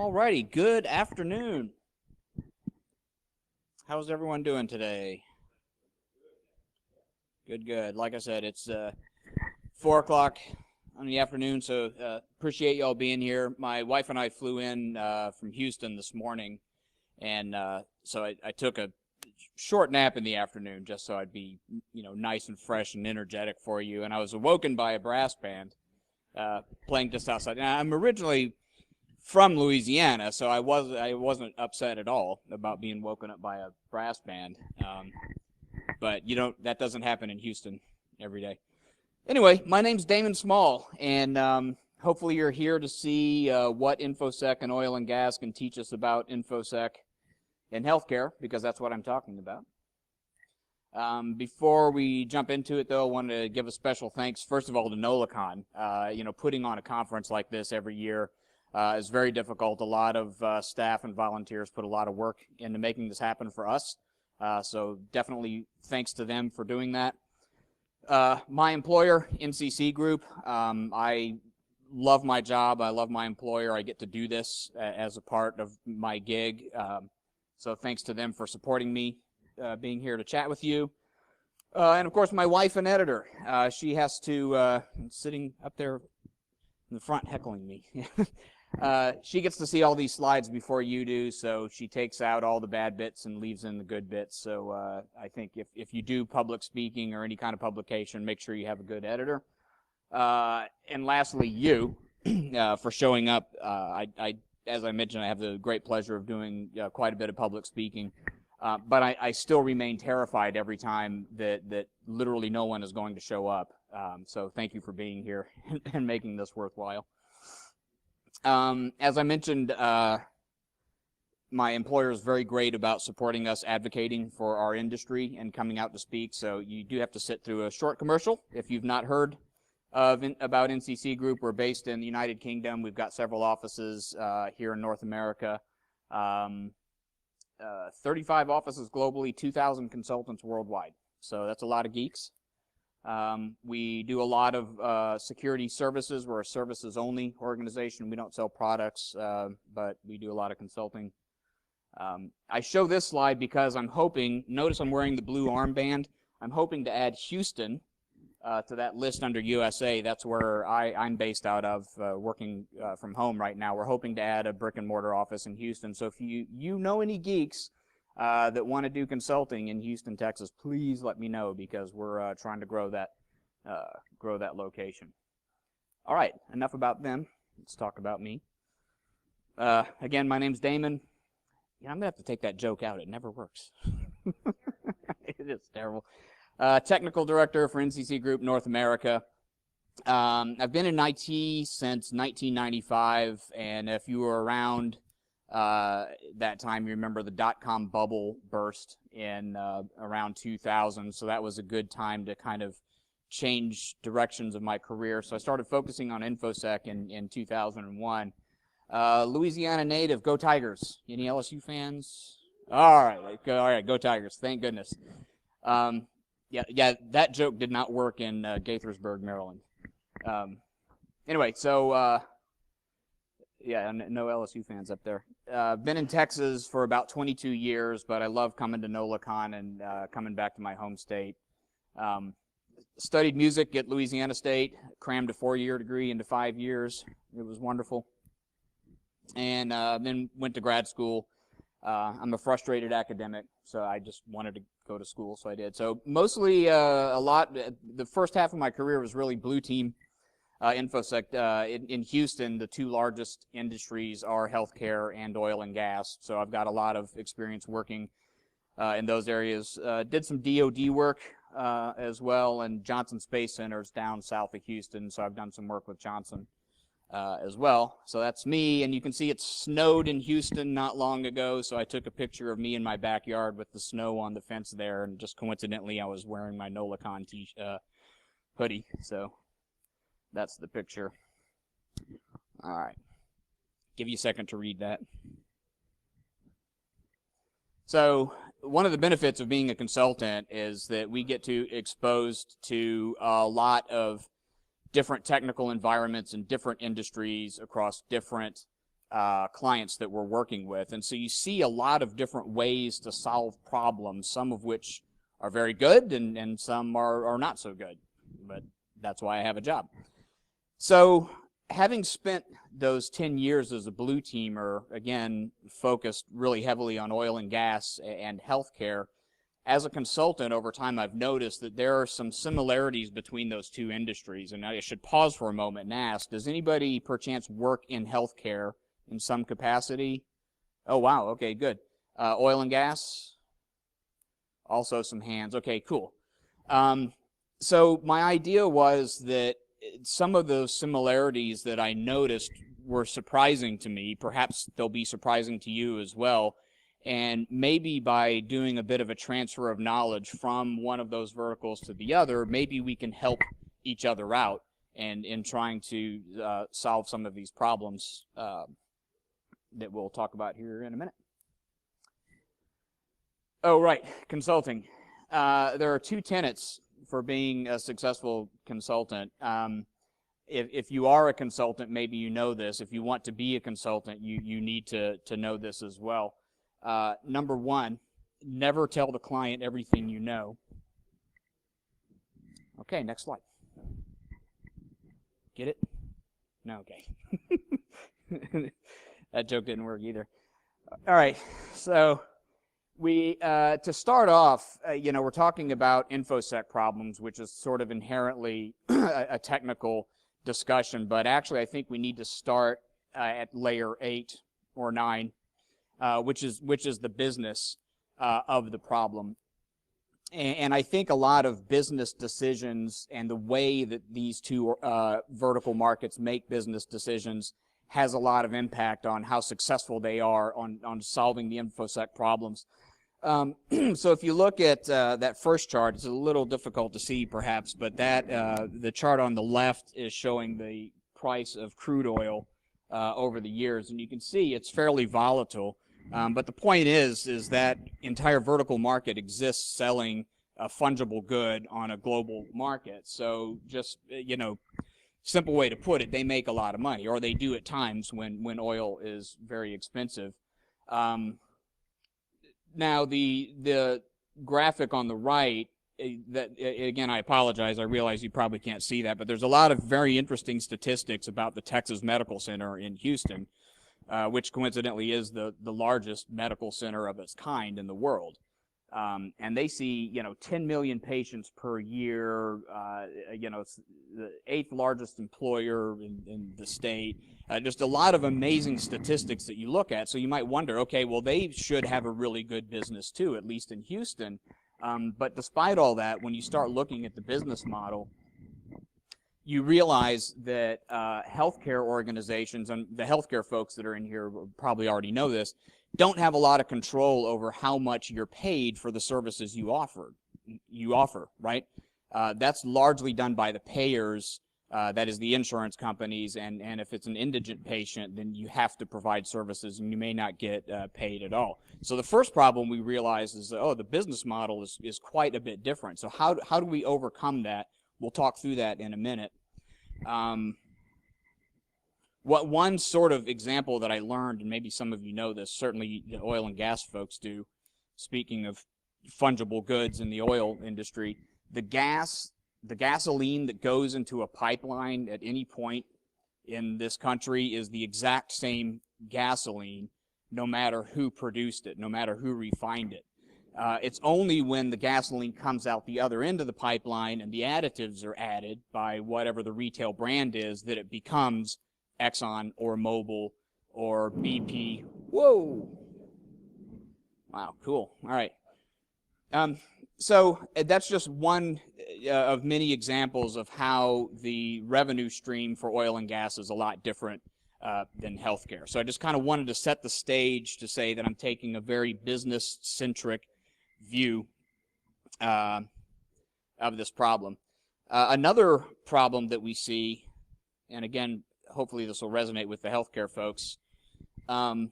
Alrighty, good afternoon. How's everyone doing today? Good. Like I said, it's 4 o'clock on the afternoon, so appreciate y'all being here. My wife and I flew in from Houston this morning, and so I took a short nap in the afternoon just so I'd be, nice and fresh and energetic for you. And I was awoken by a brass band playing just outside. Now, I'm originally from Louisiana, so I wasn't upset at all about being woken up by a brass band. But that doesn't happen in Houston every day. Anyway, my name's Damon Small, and hopefully you're here to see what Infosec and oil and gas can teach us about Infosec and healthcare, because that's what I'm talking about. Before we jump into it, though, I want to give a special thanks, first of all, to NolaCon. Putting on a conference like this every year is very difficult. A lot of staff and volunteers put a lot of work into making this happen for us. So definitely thanks to them for doing that. My employer, NCC Group, I love my job. I love my employer. I get to do this as a part of my gig. So thanks to them for supporting me, being here to chat with you. And of course, my wife and editor. She has to, sitting up there in the front heckling me. She gets to see all these slides before you do, so she takes out all the bad bits and leaves in the good bits. So I think if you do public speaking or any kind of publication, make sure you have a good editor. And lastly, you, for showing up. As I mentioned, I have the great pleasure of doing quite a bit of public speaking, but I still remain terrified every time that literally no one is going to show up. So thank you for being here and making this worthwhile. As I mentioned, my employer is very great about supporting us, advocating for our industry, and coming out to speak. So you do have to sit through a short commercial. If you've not heard about NCC Group, we're based in the United Kingdom. We've got several offices here in North America, 35 offices globally, 2,000 consultants worldwide. So that's a lot of geeks. We do a lot of security services. We're a services-only organization. We don't sell products, but we do a lot of consulting. I show this slide because I'm hoping, notice I'm wearing the blue armband, I'm hoping to add Houston to that list under USA. That's where I'm based out of, working from home right now. We're hoping to add a brick-and-mortar office in Houston. So if you know any geeks that want to do consulting in Houston, Texas, please let me know, because we're trying to grow that location. All right, enough about them. Let's talk about me. Again, my name's Damon. I'm gonna have to take that joke out. It never works. It is terrible. Technical director for NCC Group North America. I've been in IT since 1995, and if you were around that time, you remember the dot-com bubble burst in around 2000, so that was a good time to kind of change directions of my career. So I started focusing on Infosec in 2001. Louisiana native, go Tigers. Any LSU fans? All right, go Tigers. Thank goodness. Yeah, that joke did not work in Gaithersburg, Maryland. Anyway, so yeah, no LSU fans up there. Been in Texas for about 22 years, but I love coming to NolaCon and coming back to my home state. Studied music at Louisiana State, crammed a 4-year degree into 5 years. It was wonderful. And then went to grad school. I'm a frustrated academic, so I just wanted to go to school, so I did. So mostly the first half of my career was really blue team Infosec. In Houston, the two largest industries are healthcare and oil and gas, so I've got a lot of experience working in those areas. Did some DoD work as well, and Johnson Space Center is down south of Houston, so I've done some work with Johnson as well. So that's me, and you can see it snowed in Houston not long ago, so I took a picture of me in my backyard with the snow on the fence there, and just coincidentally I was wearing my NolaCon hoodie, so that's the picture. All right, give you a second to read that. So one of the benefits of being a consultant is that we get to exposed to a lot of different technical environments and different industries across different clients that we're working with. And so you see a lot of different ways to solve problems, some of which are very good and some are not so good. But that's why I have a job. So having spent those 10 years as a blue teamer, again, focused really heavily on oil and gas and healthcare, as a consultant over time, I've noticed that there are some similarities between those two industries. And I should pause for a moment and ask, does anybody perchance work in healthcare in some capacity? Oh, wow. Okay, good. Oil and gas? Also some hands. Okay, cool. So my idea was that some of those similarities that I noticed were surprising to me. Perhaps they'll be surprising to you as well. And maybe by doing a bit of a transfer of knowledge from one of those verticals to the other, maybe we can help each other out and in trying to solve some of these problems that we'll talk about here in a minute. Oh, right, consulting. There are two tenets for being a successful consultant. If you are a consultant, maybe you know this. If you want to be a consultant, you need to know this as well. Number one, never tell the client everything you know. Okay, next slide. Get it? No, okay. That joke didn't work either. All right, so we to start off, we're talking about Infosec problems, which is sort of inherently a technical discussion, but actually I think we need to start at layer 8 or 9. Which is the business of the problem. And I think a lot of business decisions and the way that these two vertical markets make business decisions has a lot of impact on how successful they are on solving the Infosec problems. So if you look at that first chart, it's a little difficult to see perhaps, but that the chart on the left is showing the price of crude oil over the years, and you can see it's fairly volatile. But the point is that entire vertical market exists selling a fungible good on a global market. So just, simple way to put it, they make a lot of money, or they do at times when oil is very expensive. Now, the graphic on the right, that again, I apologize, I realize you probably can't see that, but there's a lot of very interesting statistics about the Texas Medical Center in Houston, which coincidentally is the largest medical center of its kind in the world. And they see, 10 million patients per year, it's the 8th largest employer in the state. Just a lot of amazing statistics that you look at. So you might wonder, okay, well, they should have a really good business too, at least in Houston. But despite all that, when you start looking at the business model, you realize that healthcare organizations, and the healthcare folks that are in here probably already know this, don't have a lot of control over how much you're paid for the services you offer, right? That's largely done by the payers, that is the insurance companies, and if it's an indigent patient, then you have to provide services and you may not get paid at all. So the first problem we realize is, the business model is quite a bit different. So how do we overcome that? We'll talk through that in a minute. What one sort of example that I learned, and maybe some of you know this, certainly the oil and gas folks do, speaking of fungible goods in the oil industry, the gasoline that goes into a pipeline at any point in this country is the exact same gasoline, no matter who produced it, no matter who refined it. It's only when the gasoline comes out the other end of the pipeline and the additives are added by whatever the retail brand is that it becomes Exxon or Mobil or BP. Whoa! Wow, cool. All right. So that's just one of many examples of how the revenue stream for oil and gas is a lot different than healthcare. So I just kind of wanted to set the stage to say that I'm taking a very business-centric view of this problem. Another problem that we see, and again, hopefully this will resonate with the healthcare folks, y'all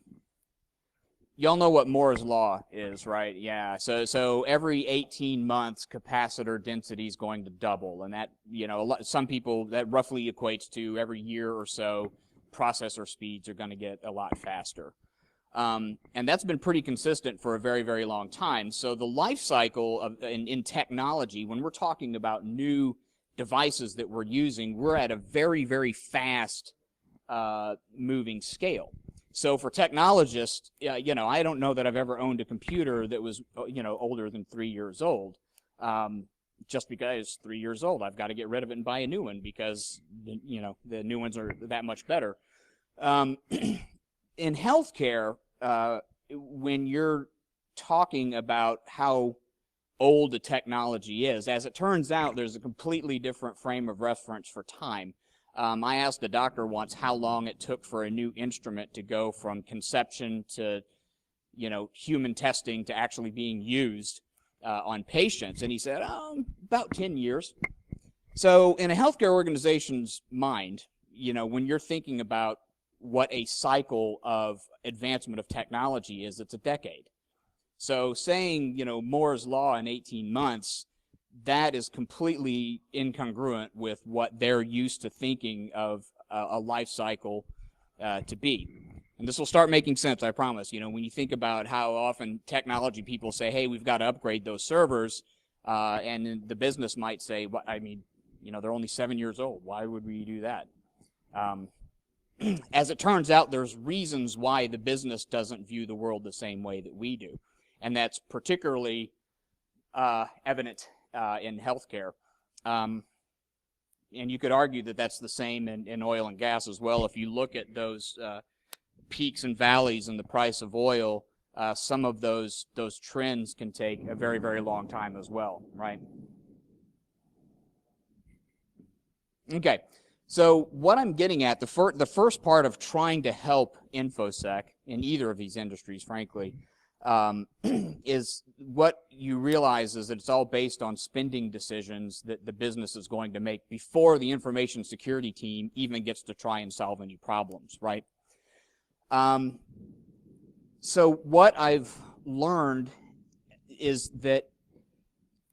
know what Moore's law is, right? Yeah, so every 18 months capacitor density is going to double, and that, some people, that roughly equates to every year or so processor speeds are going to get a lot faster. And that's been pretty consistent for a very, very long time. So the life cycle of, in technology, when we're talking about new devices that we're using, we're at a very, very fast moving scale. So for technologists, you know, I don't know that I've ever owned a computer that was, you know, older than 3 years old. Just because it's 3 years old, I've got to get rid of it and buy a new one because, you know, the new ones are that much better. In healthcare, when you're talking about how old the technology is, as it turns out, there's a completely different frame of reference for time. I asked a doctor once how long it took for a new instrument to go from conception to, you know, human testing to actually being used on patients, and he said, about 10 years. So in a healthcare organization's mind, you know, when you're thinking about what a cycle of advancement of technology is, it's a decade. So saying, you know, Moore's Law in 18 months, that is completely incongruent with what they're used to thinking of a life cycle to be. And this will start making sense, I promise. You know, when you think about how often technology people say, hey, we've got to upgrade those servers, and the business might say, well, I mean, you know, they're only 7 years old. Why would we do that? As it turns out, there's reasons why the business doesn't view the world the same way that we do. And that's particularly evident in healthcare. And you could argue that that's the same in oil and gas as well. If you look at those peaks and valleys in the price of oil, some of those trends can take a very, very long time as well, right? Okay, so what I'm getting at, the first part of trying to help Infosec in either of these industries, frankly, is what you realize is that it's all based on spending decisions that the business is going to make before the information security team even gets to try and solve any problems, right? So what I've learned is that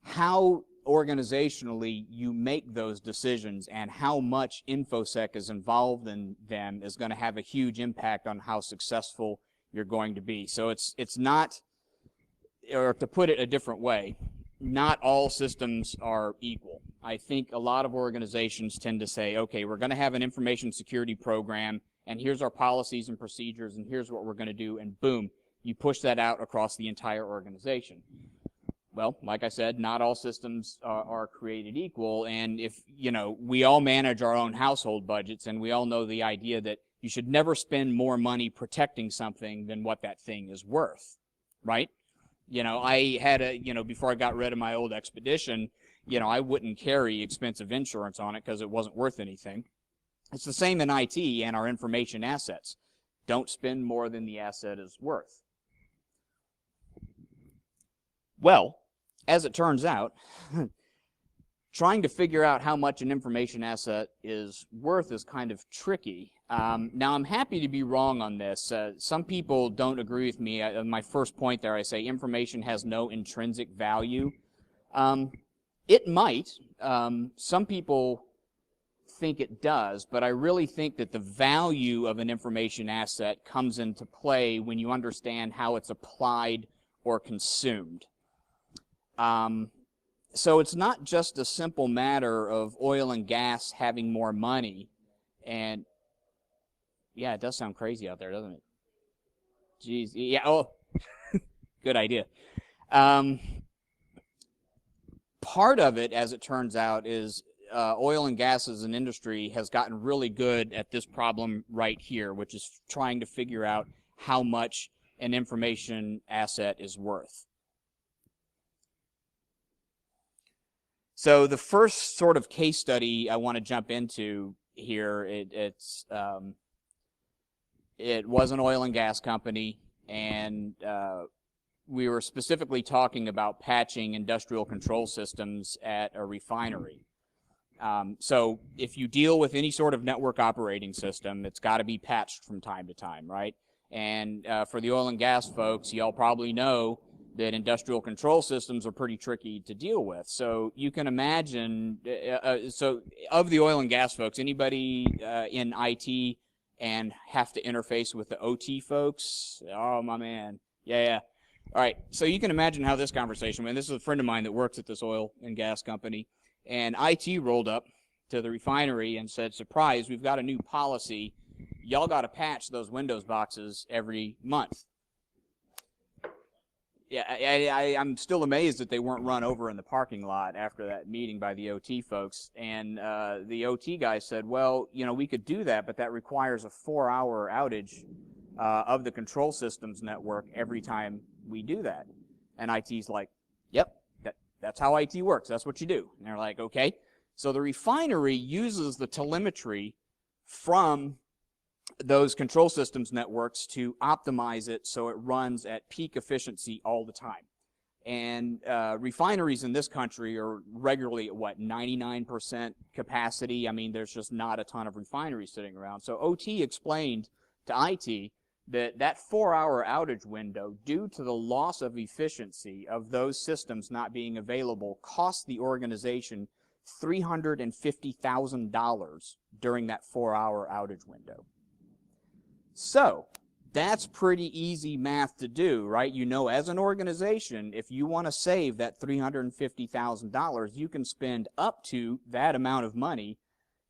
how organizationally you make those decisions and how much Infosec is involved in them is going to have a huge impact on how successful you're going to be. So it's not, or to put it a different way, not all systems are equal. I think a lot of organizations tend to say, okay, we're going to have an information security program, and here's our policies and procedures, and here's what we're going to do, and boom, you push that out across the entire organization. Well, like I said, not all systems are created equal, and if, you know, we all manage our own household budgets, and we all know the idea that you should never spend more money protecting something than what that thing is worth, right? You know, I had a, you know, before I got rid of my old Expedition, you know, I wouldn't carry expensive insurance on it because it wasn't worth anything. It's the same in IT and our information assets. Don't spend more than the asset is worth. Well, as it turns out, trying to figure out how much an information asset is worth is kind of tricky. Now, I'm happy to be wrong on this. Some people don't agree with me. My first point there, I say information has no intrinsic value. It might. Some people think it does, but I really think that the value of an information asset comes into play when you understand how it's applied or consumed. So it's not just a simple matter of oil and gas having more money, and yeah, it does sound crazy out there, doesn't it? Jeez, yeah, oh, good idea. Part of it, as it turns out, is oil and gas as an industry has gotten really good at this problem right here, which is trying to figure out how much an information asset is worth. So the first sort of case study I want to jump into here, it was an oil and gas company, and we were specifically talking about patching industrial control systems at a refinery. So if you deal with any sort of network operating system, it's got to be patched from time to time, right? And for the oil and gas folks, y'all probably know that industrial control systems are pretty tricky to deal with. So you can imagine, so of the oil and gas folks, anybody in IT and have to interface with the OT folks. Oh, my man. Yeah. All right, so you can imagine how this conversation went. This is a friend of mine that works at this oil and gas company, and IT rolled up to the refinery and said, surprise, we've got a new policy. Y'all got to patch those Windows boxes every month. Yeah, I'm still amazed that they weren't run over in the parking lot after that meeting by the OT folks. And the OT guy said, well, we could do that, but that requires a 4-hour outage of the control systems network every time we do that. And IT's like, yep, that's how IT works. That's what you do. And they're like, okay. So the refinery uses the telemetry from those control systems networks to optimize it so it runs at peak efficiency all the time. And refineries in this country are regularly at, 99% capacity? I mean, there's just not a ton of refineries sitting around. So OT explained to IT that 4-hour outage window, due to the loss of efficiency of those systems not being available, cost the organization $350,000 during that 4-hour outage window. So that's pretty easy math to do, right? As an organization, if you want to save that $350,000, you can spend up to that amount of money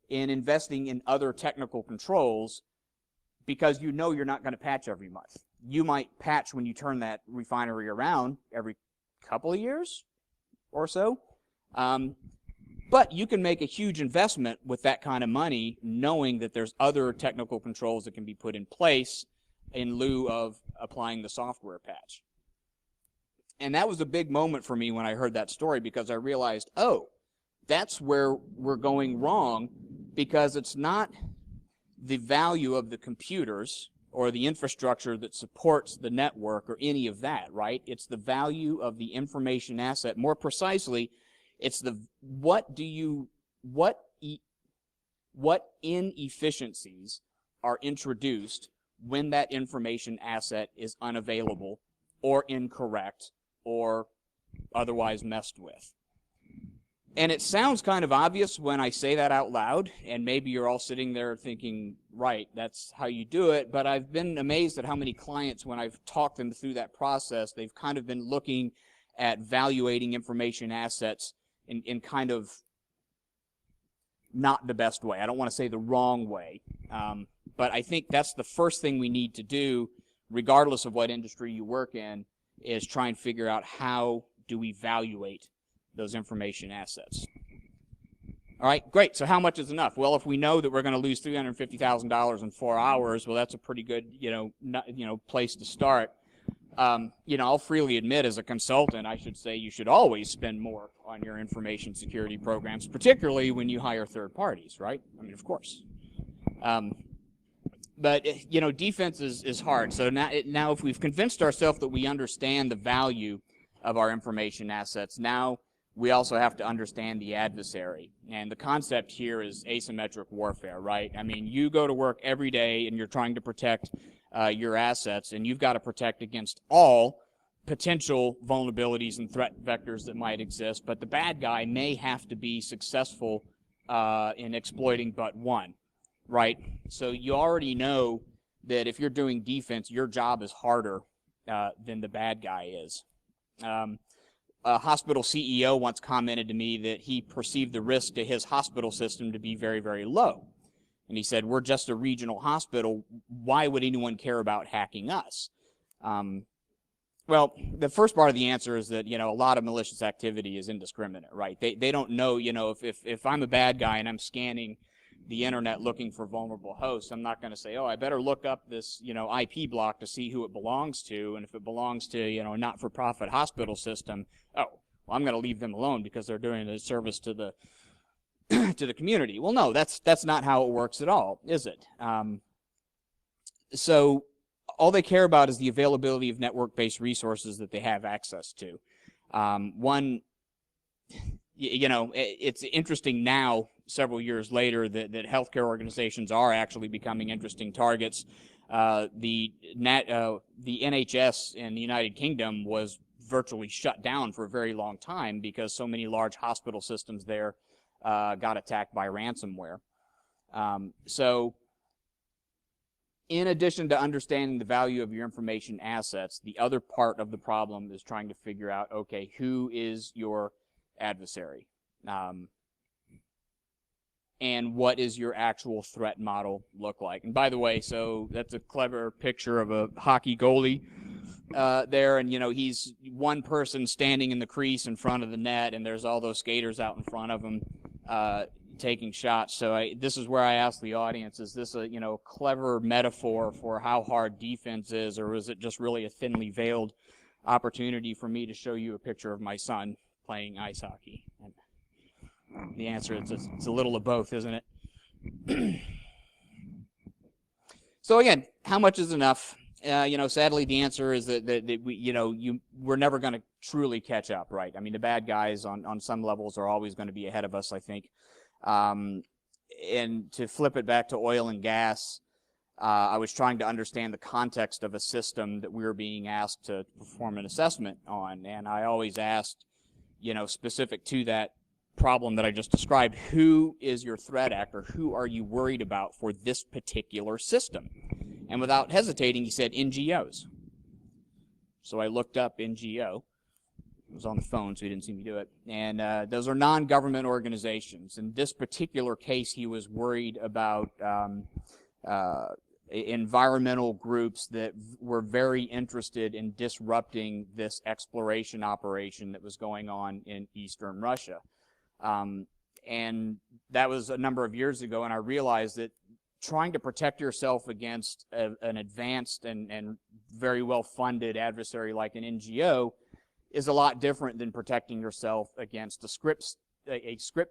in investing in other technical controls, because you're not going to patch every month. You might patch when you turn that refinery around every couple of years or so. But you can make a huge investment with that kind of money, knowing that there's other technical controls that can be put in place in lieu of applying the software patch. And that was a big moment for me when I heard that story, because I realized, oh, that's where we're going wrong, because it's not the value of the computers or the infrastructure that supports the network or any of that, right? It's the value of the information asset. More precisely, it's the what inefficiencies are introduced when that information asset is unavailable or incorrect or otherwise messed with. And it sounds kind of obvious when I say that out loud, and maybe you're all sitting there thinking, right, that's how you do it, but I've been amazed at how many clients, when I've talked them through that process, they've kind of been looking at valuating information assets in kind of not the best way. I don't want to say the wrong way, but I think that's the first thing we need to do, regardless of what industry you work in, is try and figure out how do we valuate those information assets. All right, great. So how much is enough? Well, if we know that we're going to lose $350,000 in 4 hours, well, that's a pretty good, place to start. I'll freely admit, as a consultant, I should say you should always spend more on your information security programs, particularly when you hire third parties, right? I mean, of course. But defense is hard. So now if we've convinced ourselves that we understand the value of our information assets, now we also have to understand the adversary. And the concept here is asymmetric warfare, right? I mean, you go to work every day and you're trying to protect your assets, and you've got to protect against all potential vulnerabilities and threat vectors that might exist, but the bad guy may have to be successful in exploiting but one, right? So you already know that if you're doing defense, your job is harder than the bad guy is. A hospital CEO once commented to me that he perceived the risk to his hospital system to be very, very low. And he said, we're just a regional hospital. Why would anyone care about hacking us? Well, the first part of the answer is that, a lot of malicious activity is indiscriminate, right? They don't know, if I'm a bad guy and I'm scanning the internet looking for vulnerable hosts, I'm not going to say, oh, I better look up this, IP block to see who it belongs to. And if it belongs to, a not-for-profit hospital system, oh, well, I'm going to leave them alone because they're doing a service to the to the community. Well, no, that's not how it works at all, is it? So all they care about is the availability of network-based resources that they have access to. It's interesting now, several years later, that healthcare organizations are actually becoming interesting targets. The NHS in the United Kingdom was virtually shut down for a very long time because so many large hospital systems there got attacked by ransomware. So in addition to understanding the value of your information assets, the other part of the problem is trying to figure out, okay, who is your adversary? And what is your actual threat model look like? And by the way, so that's a clever picture of a hockey goalie there, and he's one person standing in the crease in front of the net, and there's all those skaters out in front of him taking shots. So this is where I ask the audience: is this a clever metaphor for how hard defense is, or is it just really a thinly veiled opportunity for me to show you a picture of my son playing ice hockey? And the answer is it's a little of both, isn't it? So again, how much is enough? Sadly, the answer is that we're never going to truly catch up, right? I mean, the bad guys on some levels are always going to be ahead of us, I think. And to flip it back to oil and gas, I was trying to understand the context of a system that we were being asked to perform an assessment on, and I always asked, specific to that problem that I just described, who is your threat actor? Who are you worried about for this particular system? And without hesitating, he said NGOs. So I looked up NGO. It was on the phone, so he didn't see me do it. And those are non-government organizations. In this particular case, he was worried about environmental groups that were very interested in disrupting this exploration operation that was going on in eastern Russia. And that was a number of years ago, and I realized that trying to protect yourself against an advanced and very well-funded adversary like an NGO is a lot different than protecting yourself against a script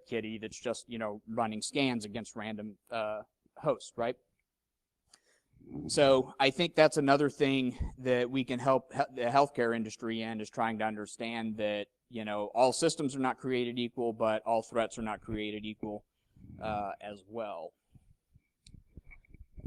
kiddie that's just running scans against random hosts, right? So I think that's another thing that we can help the healthcare industry in, is trying to understand that all systems are not created equal, but all threats are not created equal as well.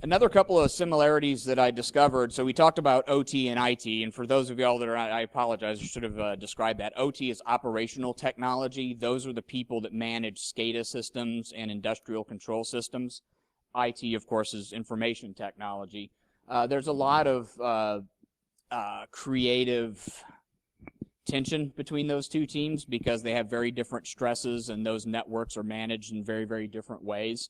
Another couple of similarities that I discovered, so we talked about OT and IT, and for those of y'all that are, I apologize, I should have described that. OT is operational technology. Those are the people that manage SCADA systems and industrial control systems. IT, of course, is information technology. There's a lot of creative tension between those two teams because they have very different stresses, and those networks are managed in very, very different ways.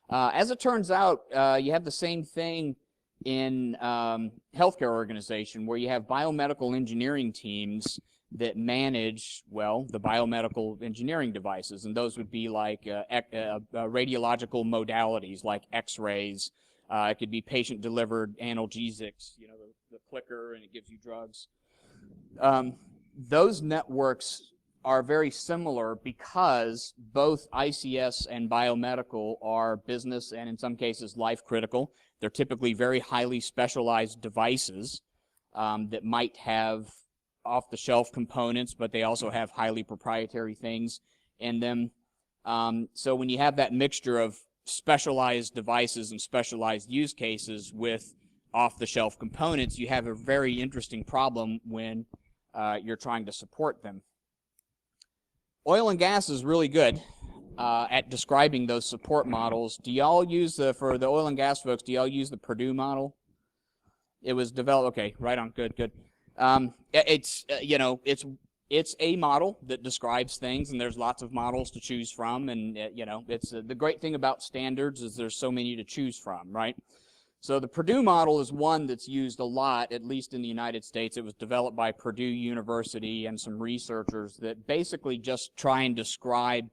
As it turns out, you have the same thing in healthcare organization, where you have biomedical engineering teams that manage, well, the biomedical engineering devices, and those would be like radiological modalities like X-rays. It could be patient-delivered analgesics, the clicker, and it gives you drugs. Those networks are very similar because both ICS and biomedical are business and in some cases life critical. They're typically very highly specialized devices that might have off-the-shelf components, but they also have highly proprietary things in them. So when you have that mixture of specialized devices and specialized use cases with off-the-shelf components, you have a very interesting problem when you're trying to support them. Oil and gas is really good at describing those support models. Do y'all use for the oil and gas folks, do y'all use the Purdue model? It was developed, okay, right on, good. It's a model that describes things, and there's lots of models to choose from, and it's the great thing about standards is there's so many to choose from, right? So the Purdue model is one that's used a lot, at least in the United States. It was developed by Purdue University and some researchers that basically just try and describe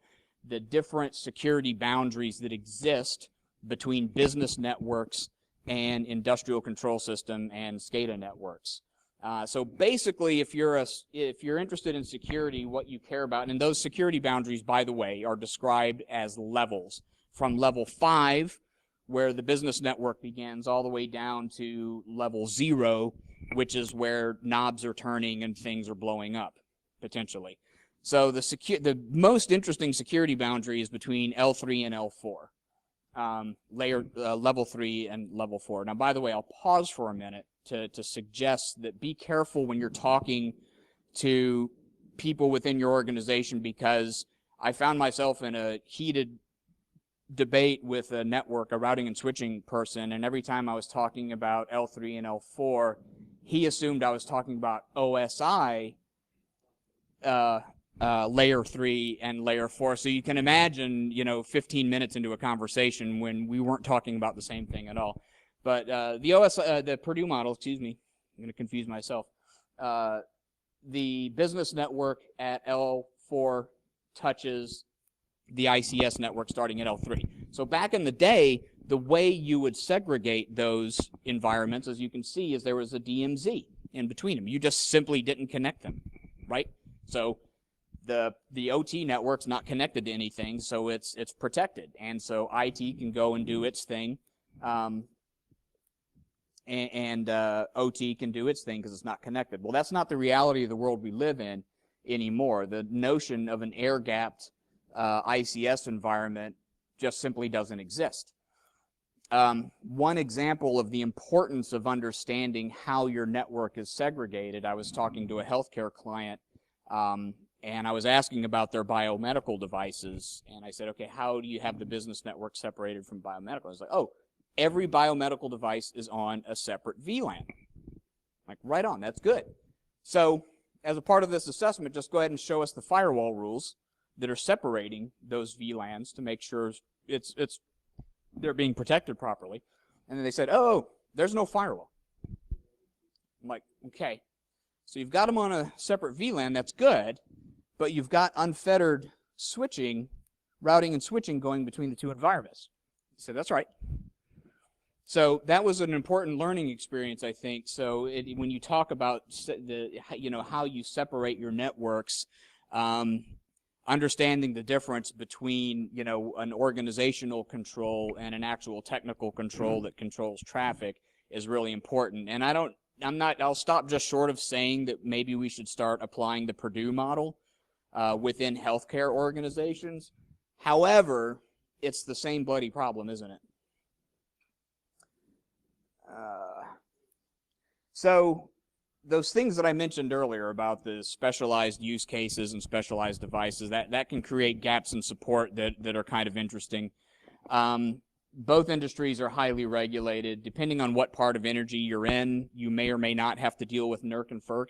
the different security boundaries that exist between business networks and industrial control system and SCADA networks. So basically, if you're interested in security, what you care about, and those security boundaries, by the way, are described as levels, from level 5, where the business network begins, all the way down to level 0, which is where knobs are turning and things are blowing up, potentially. So the most interesting security boundary is between L3 and L4, level 3 and level 4. Now, by the way, I'll pause for a minute to suggest that be careful when you're talking to people within your organization, because I found myself in a heated debate with a routing and switching person, and every time I was talking about L3 and L4, he assumed I was talking about OSI layer 3 and layer 4. So you can imagine, 15 minutes into a conversation when we weren't talking about the same thing at all. But the Purdue model, excuse me, I'm going to confuse myself. The business network at L4 touches the ICS network starting at L3. So back in the day, the way you would segregate those environments, as you can see, is there was a DMZ in between them. You just simply didn't connect them, right? So the OT network's not connected to anything, so it's protected, and so IT can go and do its thing, and OT can do its thing because it's not connected. Well, that's not the reality of the world we live in anymore. The notion of an air-gapped ICS environment just simply doesn't exist. One example of the importance of understanding how your network is segregated, I was talking to a healthcare client, and I was asking about their biomedical devices, and I said, okay, how do you have the business network separated from biomedical? I was like, oh, every biomedical device is on a separate VLAN. Like, right on, that's good. So, as a part of this assessment, just go ahead and show us the firewall rules that are separating those VLANs to make sure they're being protected properly. And then they said, oh, there's no firewall. I'm like, okay. So you've got them on a separate VLAN, that's good, but you've got unfettered switching, routing and switching going between the two environments. He said, that's right. So that was an important learning experience, I think. So when you talk about how you separate your networks, understanding the difference between an organizational control and an actual technical control that controls traffic is really important. And I'll stop just short of saying that maybe we should start applying the Purdue model within healthcare organizations. However, it's the same bloody problem, isn't it? So those things that I mentioned earlier about the specialized use cases and specialized devices, that can create gaps in support that are kind of interesting. Both industries are highly regulated. Depending on what part of energy you're in, you may or may not have to deal with NERC and FERC,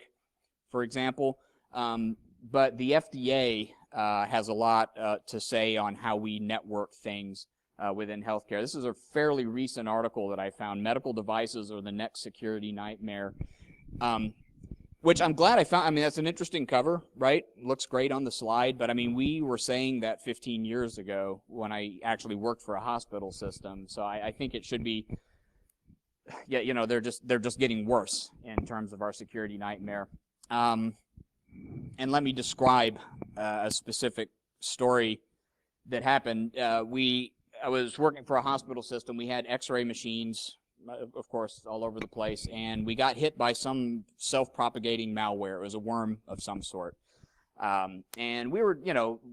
for example. But the FDA has a lot to say on how we network things within healthcare. This is a fairly recent article that I found. Medical devices are the next security nightmare, which I'm glad I found. I mean, that's an interesting cover, right? Looks great on the slide, but I mean, we were saying that 15 years ago when I actually worked for a hospital system. So I think it should be, yeah, they're just getting worse in terms of our security nightmare. And let me describe a specific story that happened. I was working for a hospital system. We had X-ray machines, of course, all over the place, and we got hit by some self-propagating malware. It was a worm of some sort. And we were,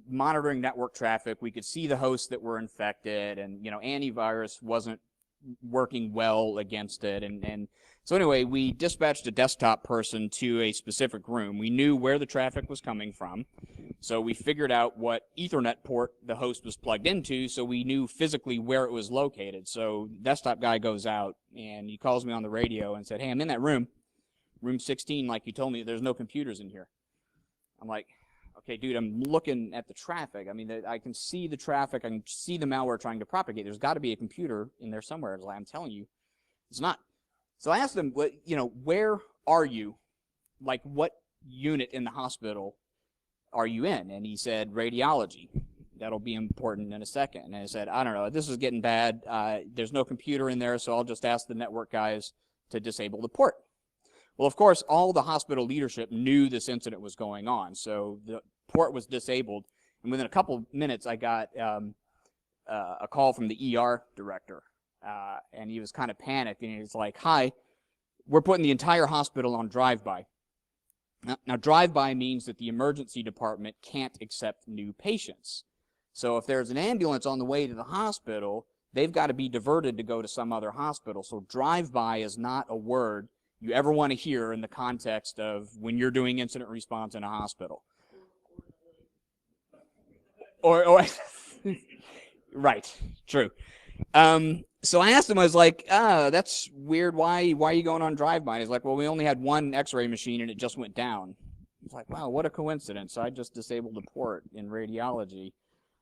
monitoring network traffic. We could see the hosts that were infected, and, antivirus wasn't working well against it. And so anyway, we dispatched a desktop person to a specific room. We knew where the traffic was coming from. So we figured out what Ethernet port the host was plugged into, so we knew physically where it was located. So the desktop guy goes out, and he calls me on the radio and said, hey, I'm in that room 16, like you told me. There's no computers in here. I'm like, okay, dude, I'm looking at the traffic. I mean, I can see the traffic. I can see the malware trying to propagate. There's got to be a computer in there somewhere. I'm telling you, it's not. So I asked him, where are you? Like, what unit in the hospital are you in? And he said, radiology. That'll be important in a second. And I said, I don't know, this is getting bad. There's no computer in there, so I'll just ask the network guys to disable the port. Well, of course, all the hospital leadership knew this incident was going on, so the port was disabled. And within a couple minutes, I got a call from the ER director, and he was kind of panicked, and he was like, hi, we're putting the entire hospital on drive-by. Now, drive-by means that the emergency department can't accept new patients. So if there's an ambulance on the way to the hospital, they've got to be diverted to go to some other hospital. So drive-by is not a word you ever want to hear in the context of when you're doing incident response in a hospital. Or Right. True. So I asked him, I was like, that's weird. Why are you going on drive-by? He's like, well, we only had one x-ray machine and it just went down. It's like, wow, what a coincidence. So I just disabled a port in radiology.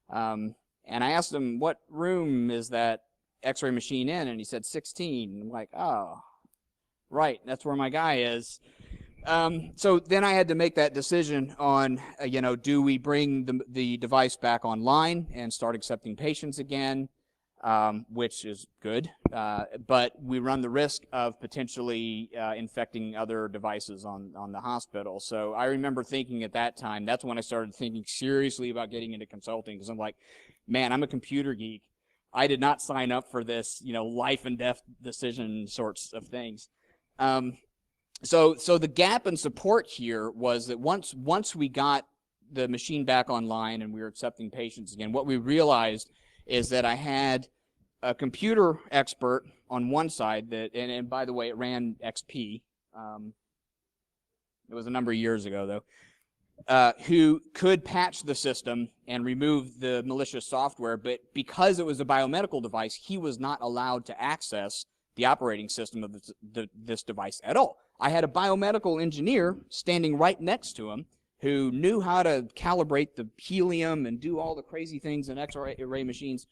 And I asked him, what room is that x-ray machine in? And he said 16. I'm like, oh, right. That's where my guy is. So then I had to make that decision on, do we bring the device back online and start accepting patients again? Which is good, but we run the risk of potentially infecting other devices on the hospital. So I remember thinking at that time, that's when I started thinking seriously about getting into consulting, because I'm like, man, I'm a computer geek. I did not sign up for this, life and death decision sorts of things. So the gap in support here was that once we got the machine back online and we were accepting patients again, what we realized is that I had a computer expert on one side that, and by the way, it ran XP. It was a number of years ago, though, who could patch the system and remove the malicious software, but because it was a biomedical device, he was not allowed to access the operating system of this device at all. I had a biomedical engineer standing right next to him who knew how to calibrate the helium and do all the crazy things in X-ray machines,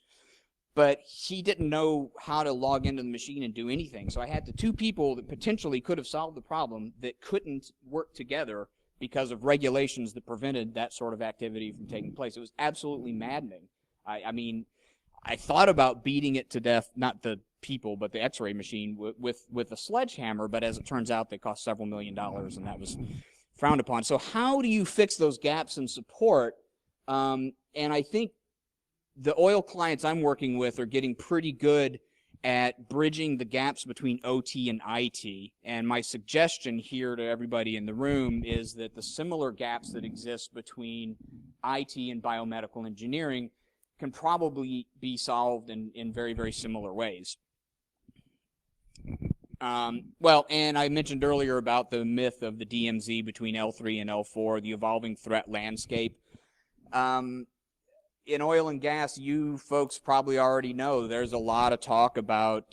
but he didn't know how to log into the machine and do anything. So I had the two people that potentially could have solved the problem that couldn't work together because of regulations that prevented that sort of activity from taking place. It was absolutely maddening. I mean, I thought about beating it to death, not the people, but the X-ray machine with a sledgehammer, but as it turns out, they cost several $1 million, and that was frowned upon. So how do you fix those gaps in support? And I think the oil clients I'm working with are getting pretty good at bridging the gaps between OT and IT. And my suggestion here to everybody in the room is that the similar gaps that exist between IT and biomedical engineering can probably be solved in very, very similar ways. Well, and I mentioned earlier about the myth of the DMZ between L3 and L4, the evolving threat landscape. In oil and gas, you folks probably already know there's a lot of talk about,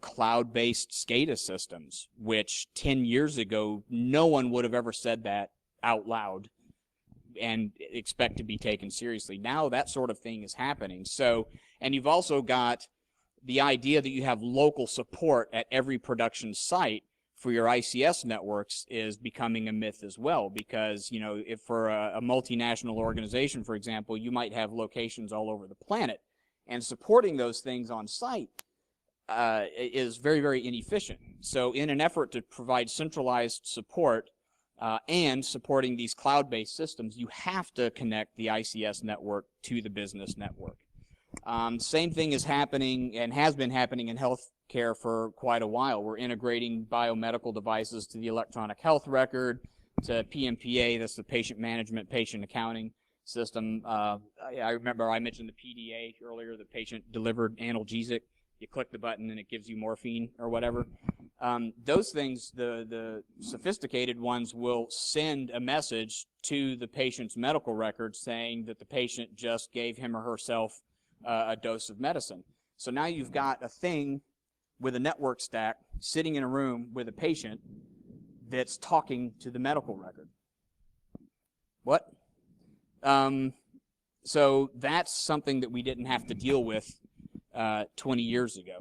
cloud-based SCADA systems, which 10 years ago, no one would have ever said that out loud and expect to be taken seriously. Now that sort of thing is happening. So, and you've also got the idea that you have local support at every production site for your ICS networks is becoming a myth as well, because, if for a multinational organization, for example, you might have locations all over the planet, and supporting those things on site is very, very inefficient. So in an effort to provide centralized support and supporting these cloud-based systems, you have to connect the ICS network to the business network. Same thing is happening and has been happening in healthcare for quite a while. We're integrating biomedical devices to the electronic health record, to PMPA, that's the patient management, patient accounting system. I remember I mentioned the PDA earlier, the patient delivered analgesic. You click the button and it gives you morphine or whatever. Those things, the sophisticated ones, will send a message to the patient's medical record saying that the patient just gave him or herself a dose of medicine. So now you've got a thing with a network stack sitting in a room with a patient that's talking to the medical record. What? So that's something that we didn't have to deal with 20 years ago.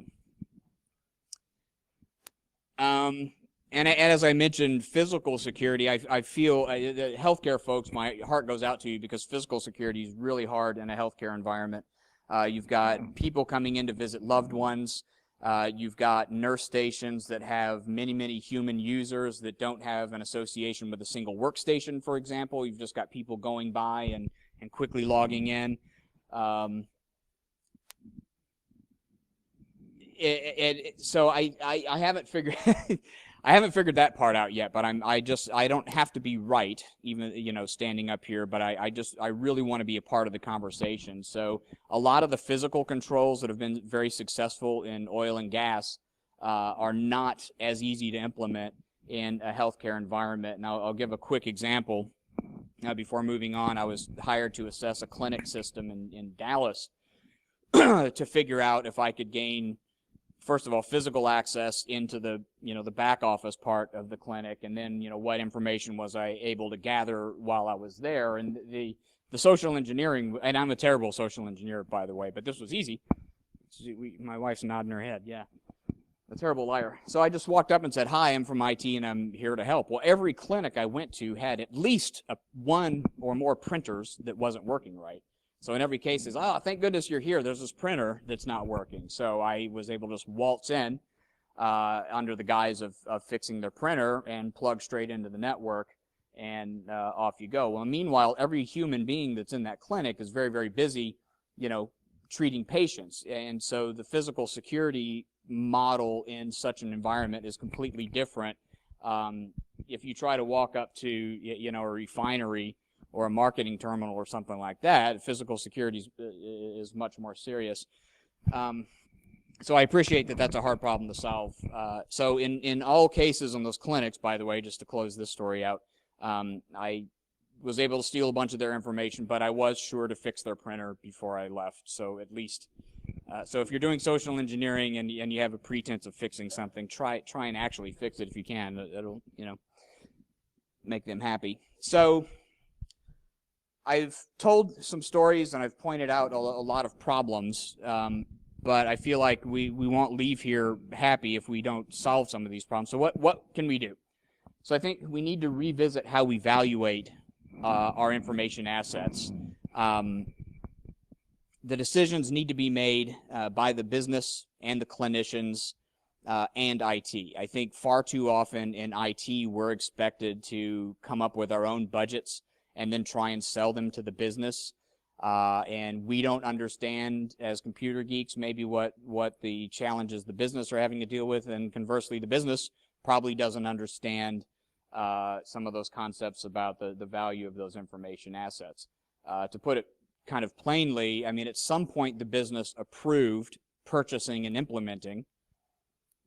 And as I mentioned, physical security, I feel, the healthcare folks, my heart goes out to you, because physical security is really hard in a healthcare environment. You've got people coming in to visit loved ones. You've got nurse stations that have many, many human users that don't have an association with a single workstation, for example. You've just got people going by and quickly logging in. So I haven't figured I haven't figured that part out yet, but I don't have to be right, even standing up here, but I really want to be a part of the conversation. So a lot of the physical controls that have been very successful in oil and gas are not as easy to implement in a healthcare environment. Now I'll give a quick example. Before moving on, I was hired to assess a clinic system in Dallas to figure out if I could gain, first of all, physical access into the, the back office part of the clinic, and then, what information was I able to gather while I was there. And the social engineering, and I'm a terrible social engineer, by the way, but this was easy. My wife's nodding her head, yeah. A terrible liar. So I just walked up and said, hi, I'm from IT and I'm here to help. Well, every clinic I went to had at least one or more printers that wasn't working right. So in every case, it's, oh, thank goodness you're here. There's this printer that's not working. So I was able to just waltz in under the guise of fixing their printer and plug straight into the network, and off you go. Well, meanwhile, every human being that's in that clinic is very, very busy, treating patients. And so the physical security model in such an environment is completely different. If you try to walk up to, a refinery or a marketing terminal or something like that, physical security is much more serious. So I appreciate that that's a hard problem to solve. So in all cases in those clinics, by the way, just to close this story out, I was able to steal a bunch of their information, but I was sure to fix their printer before I left. So at least, so if you're doing social engineering and you have a pretense of fixing something, try and actually fix it if you can. It'll, make them happy. So I've told some stories and I've pointed out a lot of problems, but I feel like we won't leave here happy if we don't solve some of these problems. So what can we do? So I think we need to revisit how we evaluate our information assets. The decisions need to be made by the business and the clinicians and IT. I think far too often in IT we're expected to come up with our own budgets and then try and sell them to the business. And we don't understand as computer geeks maybe what the challenges the business are having to deal with, and conversely the business probably doesn't understand some of those concepts about the value of those information assets. To put it kind of plainly, I mean, at some point the business approved purchasing and implementing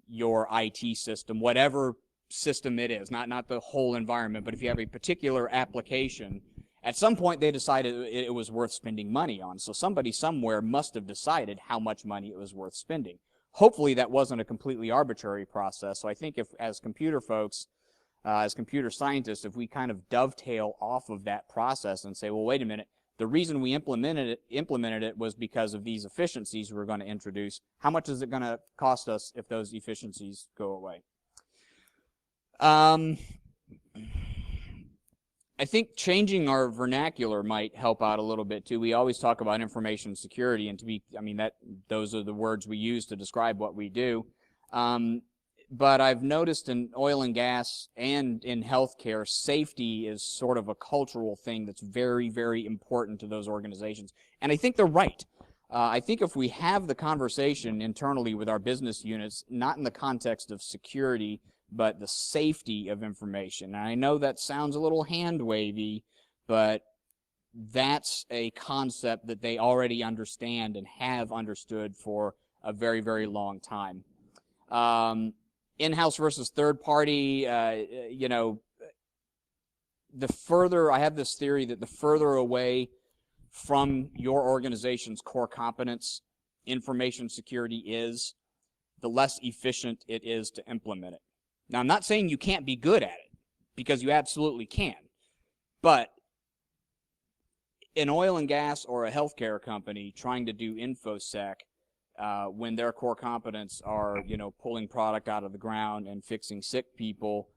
your IT system, whatever system it is, not the whole environment, but if you have a particular application, at some point they decided it was worth spending money on. So somebody somewhere must have decided how much money it was worth spending. Hopefully that wasn't a completely arbitrary process. So I think if, as computer folks, as computer scientists, if we kind of dovetail off of that process and say, well, wait a minute, the reason we implemented it was because of these efficiencies we're going to introduce. How much is it going to cost us if those efficiencies go away? I think changing our vernacular might help out a little bit too. We always talk about information security, and those are the words we use to describe what we do. But I've noticed in oil and gas and in healthcare, safety is sort of a cultural thing that's very, very important to those organizations. And I think they're right. I think if we have the conversation internally with our business units, not in the context of security, but the safety of information. And I know that sounds a little hand-wavy, but that's a concept that they already understand and have understood for a very, very long time. In-house versus third-party, I have this theory that the further away from your organization's core competence information security is, the less efficient it is to implement it. Now, I'm not saying you can't be good at it, because you absolutely can. But an oil and gas or a healthcare company trying to do Infosec, when their core competence are, pulling product out of the ground and fixing sick people,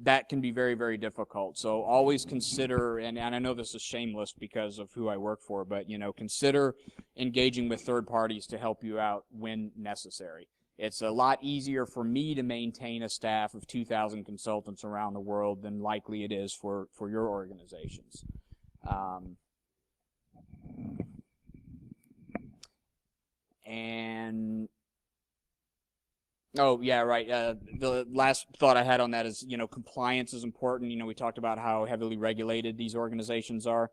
that can be very, very difficult. So always consider, and I know this is shameless because of who I work for, but, consider engaging with third parties to help you out when necessary. It's a lot easier for me to maintain a staff of 2,000 consultants around the world than likely it is for your organizations. Oh, yeah, right. The last thought I had on that is, compliance is important. We talked about how heavily regulated these organizations are.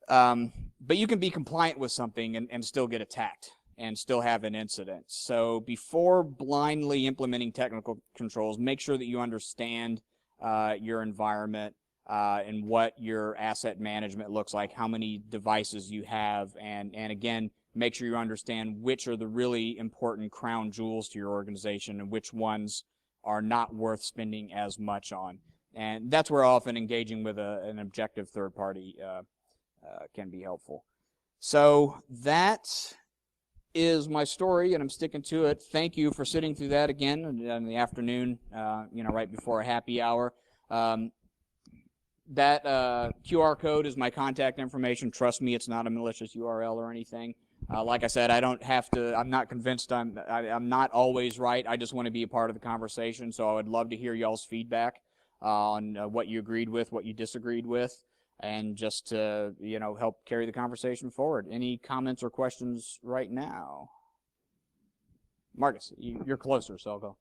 But you can be compliant with something and still get attacked and still have an incident. So before blindly implementing technical controls, make sure that you understand your environment. and what your asset management looks like, how many devices you have, and again, make sure you understand which are the really important crown jewels to your organization and which ones are not worth spending as much on. And that's where often engaging with an objective third party can be helpful. So that is my story, and I'm sticking to it. Thank you for sitting through that again in the afternoon, right before a happy hour. That QR code is my contact information. Trust me, it's not a malicious URL or anything. Like I said, I don't have to. I'm not convinced. I'm not always right. I just want to be a part of the conversation. So I would love to hear y'all's feedback on what you agreed with, what you disagreed with, and just to help carry the conversation forward. Any comments or questions right now? Marcus, you're closer, so I'll go.